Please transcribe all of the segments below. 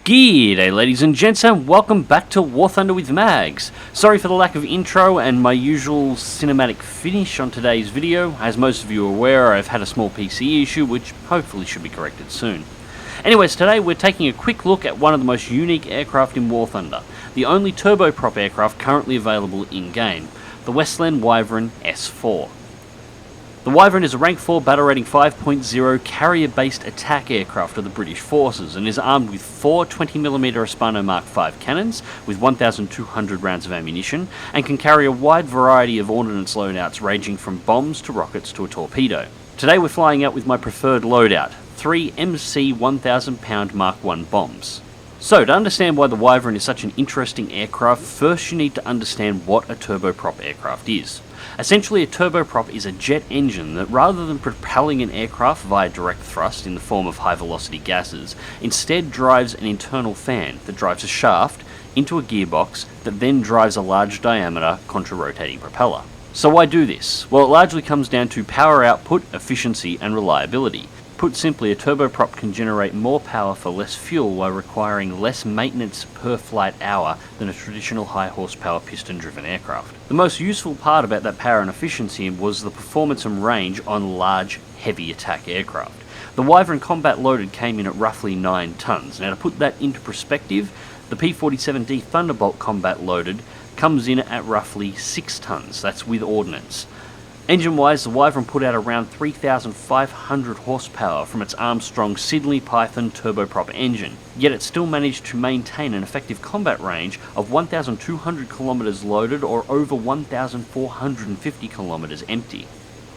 G'day ladies and gents, and welcome back to War Thunder with Mags. Sorry for the lack of intro and my usual cinematic finish on today's video. As most of you are aware, I've had a small PC issue which hopefully should be corrected soon. Anyways, today we're taking a quick look at one of the most unique aircraft in War Thunder, the only turboprop aircraft currently available in-game, the Westland Wyvern S.4. The Wyvern is a rank 4 battle rating 5.0 carrier-based attack aircraft of the British forces and is armed with 4 20mm Hispano Mark V cannons with 1,200 rounds of ammunition and can carry a wide variety of ordnance loadouts ranging from bombs to rockets to a torpedo. Today we're flying out with my preferred loadout, 3 MC 1,000 pound Mark I bombs. So, to understand why the Wyvern is such an interesting aircraft, first you need to understand what a turboprop aircraft is. Essentially, a turboprop is a jet engine that, rather than propelling an aircraft via direct thrust in the form of high-velocity gases, instead drives an internal fan that drives a shaft into a gearbox that then drives a large diameter contra-rotating propeller. So why do this? Well, it largely comes down to power output, efficiency, and reliability. Put simply, a turboprop can generate more power for less fuel while requiring less maintenance per flight hour than a traditional high horsepower piston driven aircraft. The most useful part about that power and efficiency was the performance and range on large, heavy attack aircraft. The Wyvern combat loaded came in at roughly 9 tons. Now to put that into perspective, the P-47D Thunderbolt combat loaded comes in at roughly 6 tons, that's with ordnance. Engine-wise, the Wyvern put out around 3,500 horsepower from its Armstrong Siddeley Python turboprop engine, yet it still managed to maintain an effective combat range of 1,200 kilometers loaded or over 1,450 kilometers empty.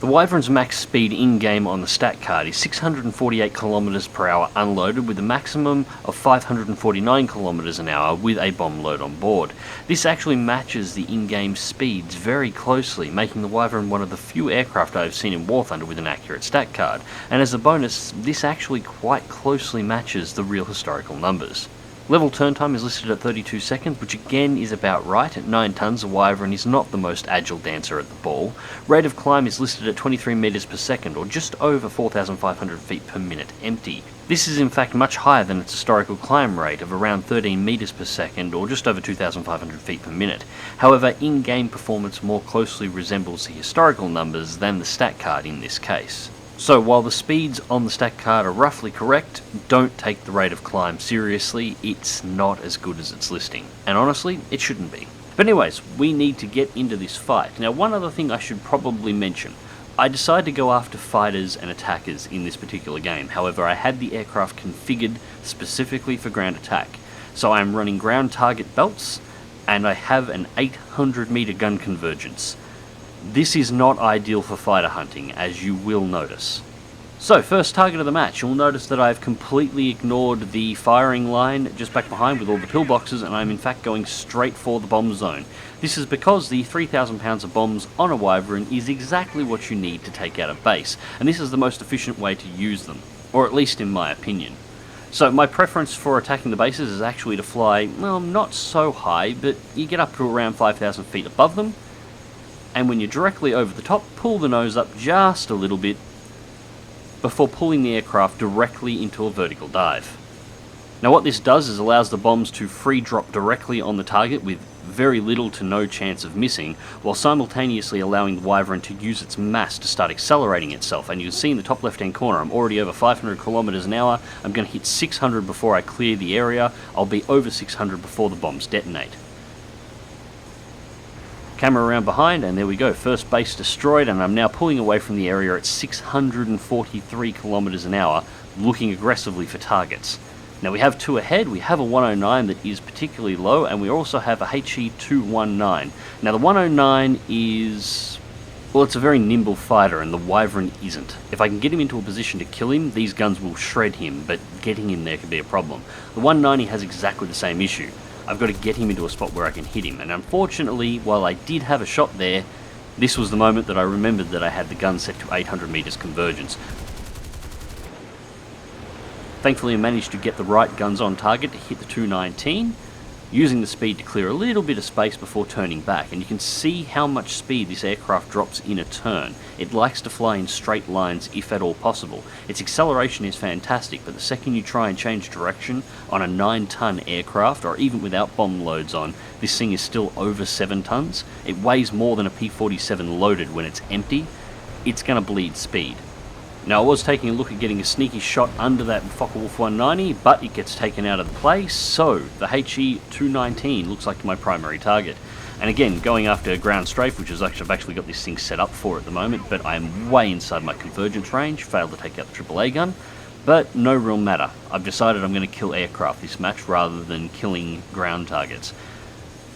The Wyvern's max speed in-game on the stat card is 648 kilometers per hour unloaded with a maximum of 549 kilometers an hour with a bomb load on board. This actually matches the in-game speeds very closely, making the Wyvern one of the few aircraft I have seen in War Thunder with an accurate stat card, and as a bonus, this actually quite closely matches the real historical numbers. Level turn time is listed at 32 seconds, which again is about right. At 9 tons, the Wyvern is not the most agile dancer at the ball. Rate of climb is listed at 23 meters per second, or just over 4,500 feet per minute empty. This is in fact much higher than its historical climb rate of around 13 meters per second, or just over 2,500 feet per minute. However, in-game performance more closely resembles the historical numbers than the stat card in this case. So while the speeds on the stat card are roughly correct, don't take the rate of climb seriously, it's not as good as its listing. And honestly, it shouldn't be. But anyways, we need to get into this fight. Now one other thing I should probably mention. I decided to go after fighters and attackers in this particular game, however I had the aircraft configured specifically for ground attack. So I am running ground target belts, and I have an 800 meter gun convergence. This is not ideal for fighter hunting, as you will notice. So, first target of the match, you'll notice that I've completely ignored the firing line just back behind with all the pillboxes, and I'm in fact going straight for the bomb zone. This is because the 3,000 pounds of bombs on a Wyvern is exactly what you need to take out a base, and this is the most efficient way to use them, or at least in my opinion. So my preference for attacking the bases is actually to fly, well, not so high, but you get up to around 5,000 feet above them, and when you're directly over the top, pull the nose up just a little bit before pulling the aircraft directly into a vertical dive. Now what this does is allows the bombs to free drop directly on the target with very little to no chance of missing, while simultaneously allowing the Wyvern to use its mass to start accelerating itself. And you can see in the top left hand corner, I'm already over 500 kilometers an hour, I'm going to hit 600 before I clear the area, I'll be over 600 before the bombs detonate. Camera around behind, and there we go, first base destroyed, and I'm now pulling away from the area at 643 kilometers an hour, looking aggressively for targets. Now we have 2 ahead, we have a 109 that is particularly low, and we also have a HE-219. Now the 109 is, well, it's a very nimble fighter, and the Wyvern isn't. If I can get him into a position to kill him, these guns will shred him, but getting him there could be a problem. The 190 has exactly the same issue. I've got to get him into a spot where I can hit him, and unfortunately, while I did have a shot there, this was the moment that I remembered that I had the gun set to 800 meters convergence. Thankfully I managed to get the right guns on target to hit the 219. using the speed to clear a little bit of space before turning back, and you can see how much speed this aircraft drops in a turn. It likes to fly in straight lines if at all possible. Its acceleration is fantastic, but the second you try and change direction on a 9-ton aircraft, or even without bomb loads on, this thing is still over 7 tons. It weighs more than a P-47 loaded when it's empty. It's going to bleed speed. Now, I was taking a look at getting a sneaky shot under that Focke-Wulf 190, but it gets taken out of the play, so the HE-219 looks like my primary target. And again, going after ground strafe, which is I've actually got this thing set up for at the moment, but I am way inside my convergence range, failed to take out the AAA gun, but no real matter. I've decided I'm going to kill aircraft this match rather than killing ground targets,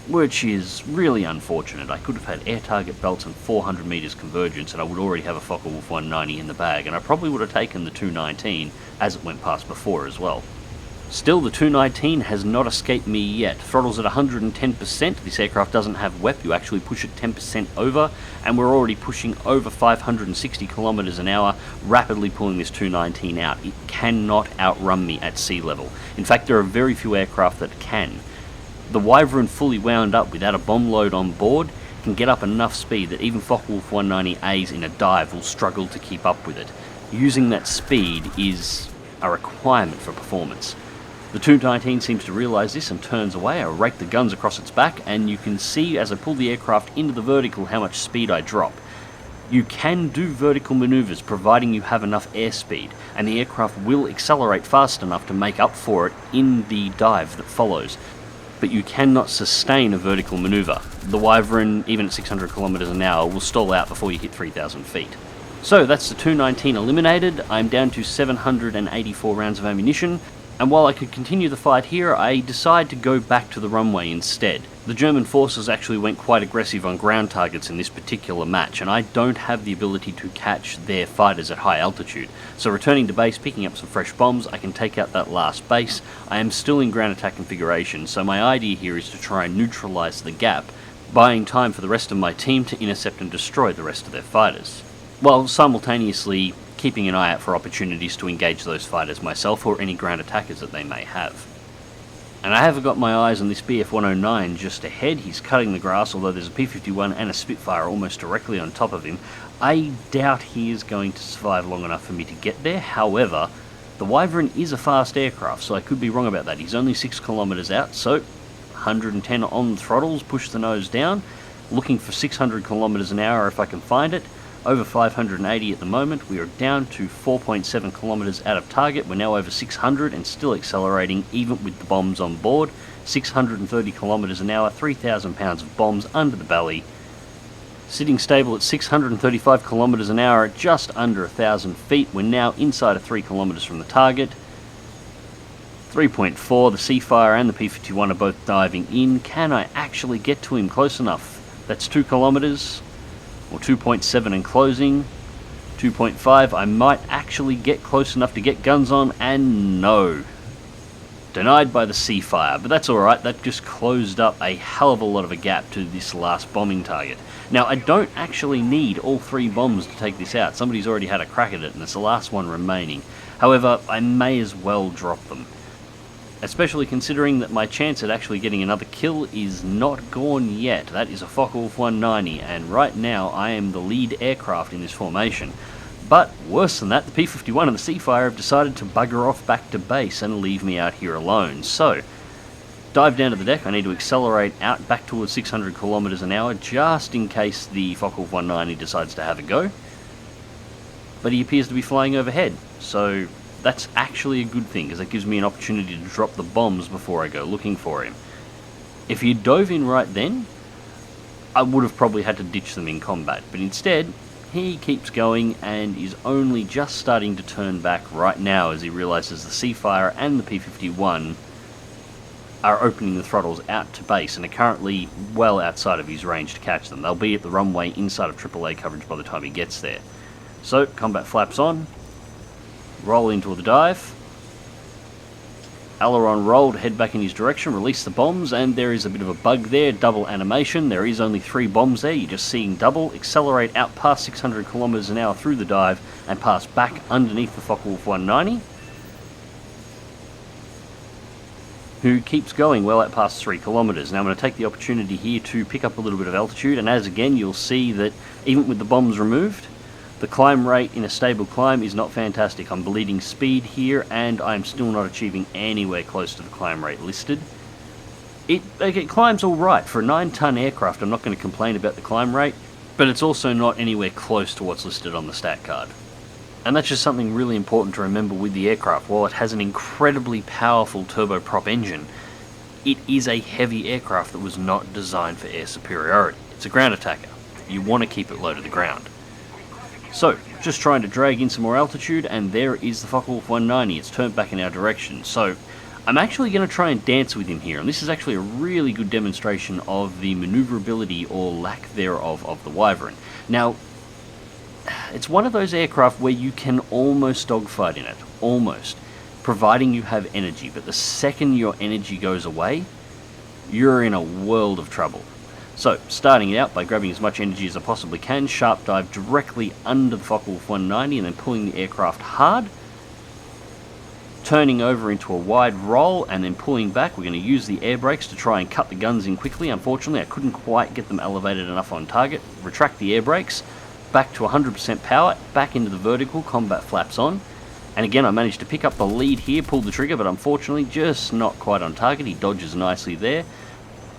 which is really unfortunate. I could have had air target belts and 400 meters convergence, and I would already have a Focke-Wulf 190 in the bag, and I probably would have taken the 219 as it went past before as well. Still, the 219 has not escaped me yet. Throttle's at 110%, this aircraft doesn't have WEP, you actually push it 10% over, and we're already pushing over 560 kilometers an hour, rapidly pulling this 219 out. It cannot outrun me at sea level. In fact, there are very few aircraft that can. The Wyvern fully wound up without a bomb load on board can get up enough speed that even Focke-Wulf 190As in a dive will struggle to keep up with it. Using that speed is a requirement for performance. The 219 seems to realise this and turns away. I rake the guns across its back, and you can see as I pull the aircraft into the vertical how much speed I drop. You can do vertical manoeuvres providing you have enough airspeed, and the aircraft will accelerate fast enough to make up for it in the dive that follows. But you cannot sustain a vertical manoeuvre. The Wyvern, even at 600 kilometers an hour, will stall out before you hit 3,000 feet. So that's the 219 eliminated. I'm down to 784 rounds of ammunition, and while I could continue the fight here, I decide to go back to the runway instead. The German forces actually went quite aggressive on ground targets in this particular match, and I don't have the ability to catch their fighters at high altitude. So returning to base, picking up some fresh bombs, I can take out that last base. I am still in ground attack configuration, so my idea here is to try and neutralise the gap, buying time for the rest of my team to intercept and destroy the rest of their fighters, while simultaneously keeping an eye out for opportunities to engage those fighters myself or any ground attackers that they may have. And I have got my eyes on this BF-109 just ahead. He's cutting the grass, although there's a P-51 and a Spitfire almost directly on top of him. I doubt he is going to survive long enough for me to get there. However, the Wyvern is a fast aircraft, so I could be wrong about that. He's only 6 kilometers out, so 110 on throttles, push the nose down, looking for 600 kilometers an hour if I can find it. Over 580 at the moment. We are down to 4.7 kilometers out of target. We're now over 600 and still accelerating even with the bombs on board. 630 kilometers an hour, 3,000 pounds of bombs under the belly. Sitting stable at 635 kilometers an hour at just under 1,000 feet. We're now inside of 3 kilometers from the target. 3.4, the Seafire and the P-51 are both diving in. Can I actually get to him close enough? That's 2 kilometers. Or 2.7 and closing, 2.5, I might actually get close enough to get guns on, and no. Denied by the Seafire, but that's alright, that just closed up a hell of a lot of a gap to this last bombing target. Now, I don't actually need all 3 bombs to take this out. Somebody's already had a crack at it, and it's the last one remaining. However, I may as well drop them, especially considering that my chance at actually getting another kill is not gone yet. That is a Focke-Wulf 190, and right now I am the lead aircraft in this formation. But worse than that, the P-51 and the Seafire have decided to bugger off back to base and leave me out here alone. So, dive down to the deck. I need to accelerate out back towards 600 kilometers an hour just in case the Focke-Wulf 190 decides to have a go. But he appears to be flying overhead, so that's actually a good thing, because it gives me an opportunity to drop the bombs before I go looking for him. If he dove in right then, I would have probably had to ditch them in combat, but instead, he keeps going and is only just starting to turn back right now as he realises the Seafire and the P-51 are opening the throttles out to base and are currently well outside of his range to catch them. They'll be at the runway inside of AAA coverage by the time he gets there. So, combat flaps on. Roll into the dive. Aileron roll to head back in his direction, release the bombs, and there is a bit of a bug there, double animation. There is only 3 bombs there, you're just seeing double. Accelerate out past 600 kilometers an hour through the dive and pass back underneath the Focke-Wulf 190. who keeps going well at past 3 kilometers. Now I'm going to take the opportunity here to pick up a little bit of altitude, and as again you'll see that even with the bombs removed, the climb rate in a stable climb is not fantastic. I'm bleeding speed here, and I'm still not achieving anywhere close to the climb rate listed. It climbs alright. For a 9-ton aircraft, I'm not going to complain about the climb rate, but it's also not anywhere close to what's listed on the stat card. And that's just something really important to remember with the aircraft. While it has an incredibly powerful turboprop engine, it is a heavy aircraft that was not designed for air superiority. It's a ground attacker. You want to keep it low to the ground. So, just trying to drag in some more altitude, and there is the Focke-Wulf 190. It's turned back in our direction. So, I'm actually going to try and dance with him here, and this is actually a really good demonstration of the maneuverability or lack thereof of the Wyvern. Now, it's one of those aircraft where you can almost dogfight in it, almost, providing you have energy, but the second your energy goes away, you're in a world of trouble. So, starting out by grabbing as much energy as I possibly can, sharp dive directly under the Focke-Wulf 190 and then pulling the aircraft hard, turning over into a wide roll and then pulling back. We're going to use the air brakes to try and cut the guns in quickly. Unfortunately, I couldn't quite get them elevated enough on target. Retract the air brakes, back to 100% power, back into the vertical, combat flaps on. And again, I managed to pick up the lead here, pull the trigger, but unfortunately just not quite on target. He dodges nicely there.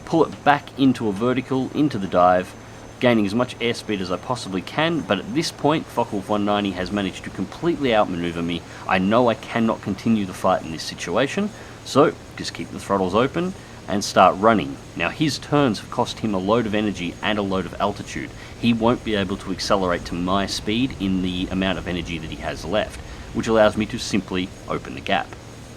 Pull it back into a vertical, into the dive, gaining as much airspeed as I possibly can, but at this point, Focke-Wulf 190 has managed to completely outmaneuver me. I know I cannot continue the fight in this situation, so just keep the throttles open and start running. Now his turns have cost him a load of energy and a load of altitude. He won't be able to accelerate to my speed in the amount of energy that he has left, which allows me to simply open the gap.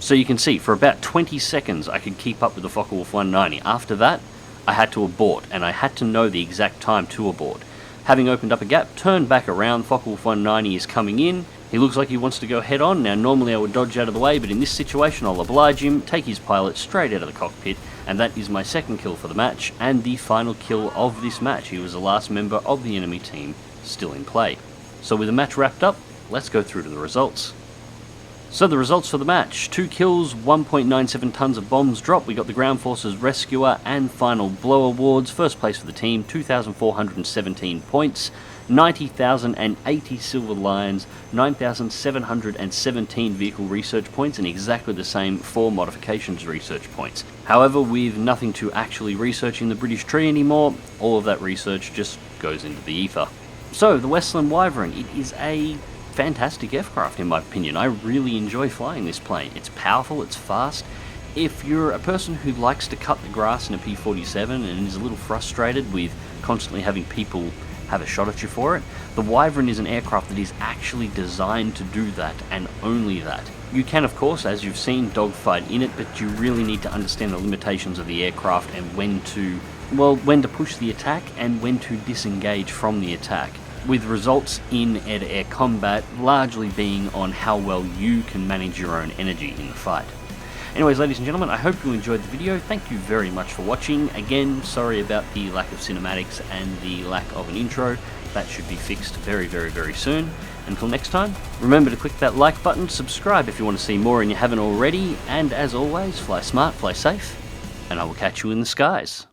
So you can see, for about 20 seconds I could keep up with the Focke-Wulf 190. After that, I had to abort, and I had to know the exact time to abort. Having opened up a gap, turned back around, Focke-Wulf 190 is coming in. He looks like he wants to go head on. Now normally I would dodge out of the way, but in this situation I'll oblige him, take his pilot straight out of the cockpit, and that is my second kill for the match, and the final kill of this match. He was the last member of the enemy team still in play. So with the match wrapped up, let's go through to the results. So the results for the match: 2 kills, 1.97 tons of bombs dropped. We got the Ground Forces Rescuer and Final Blow awards. First place for the team, 2,417 points, 90,080 Silver Lions, 9,717 Vehicle Research points, and exactly the same for Modifications Research points. However, with nothing to actually research in the British tree anymore, all of that research just goes into the ether. So, the Westland Wyvern, it is a fantastic aircraft in my opinion. I really enjoy flying this plane. It's powerful, it's fast. If you're a person who likes to cut the grass in a P-47 and is a little frustrated with constantly having people have a shot at you for it, the Wyvern is an aircraft that is actually designed to do that, and only that. You can, of course, as you've seen, dogfight in it, but you really need to understand the limitations of the aircraft and when to push the attack and when to disengage from the attack, with results in air-to-air combat largely being on how well you can manage your own energy in the fight. Anyways, ladies and gentlemen, I hope you enjoyed the video. Thank you very much for watching. Again, sorry about the lack of cinematics and the lack of an intro. That should be fixed very, very, very soon. Until next time, remember to click that like button, subscribe if you want to see more and you haven't already, and as always, fly smart, fly safe, and I will catch you in the skies.